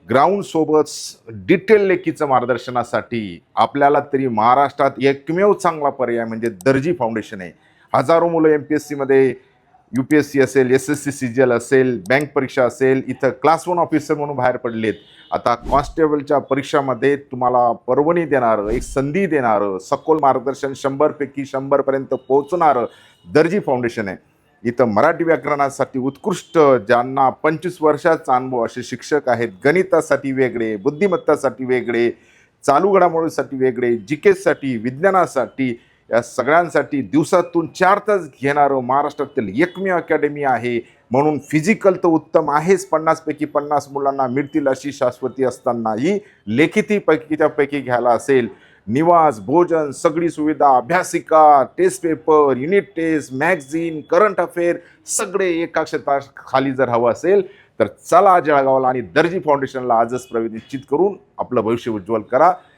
ग्राउंडसोबत detail लेखीचं मार्गदर्शनासाठी आपल्याला तरी महाराष्ट्रात एकमेव चांगला पर्याय म्हणजे दर्जी फाउंडेशन आहे. हजारो मुलं एम-पी-एस-सीमध्ये यू-पी-एस-सी असेल, एस-एस-सी सी-जी-एल असेल, बँक परीक्षा असेल, इथं क्लास 1 ऑफिसर म्हणून बाहेर पडलेत. आता कॉन्स्टेबलच्या परीक्षामध्ये तुम्हाला पर्वणी देणारं, एक संधी देणारं, सखोल मार्गदर्शन 100 पैकी 100 पर्यंत पोहोचणारं दर्जी फाउंडेशन आहे. इथं मराठी व्याकरणासाठी उत्कृष्ट, ज्यांना 25 वर्षाचा अनुभव असे शिक्षक आहेत. गणितासाठी वेगळे, बुद्धिमत्तासाठी वेगळे, चालू घडामोडीसाठी वेगळे, जी-केसाठी, विज्ञानासाठी, या सगळ्यांसाठी दिवसातून 4 तास घेणारं महाराष्ट्रातील एकमेव अकॅडमी आहे. म्हणून फिजिकल तर उत्तम आहेच, 50 पैकी 50 मुलांना मिळतील अशी शाश्वती असतानाही लेखिती पैकीच्या पैकी घ्यायला असेल, निवास, भोजन, सगळी सुविधा, अभ्यासिका, test paper, unit test, magazine, current affair सगळे एका क्षेत्राखाली जर हवं असेल तर चला जळगावला आणि दर्जी फाउंडेशनला आजच प्रवेश निश्चित करून आपलं भविष्य उज्ज्वल करा.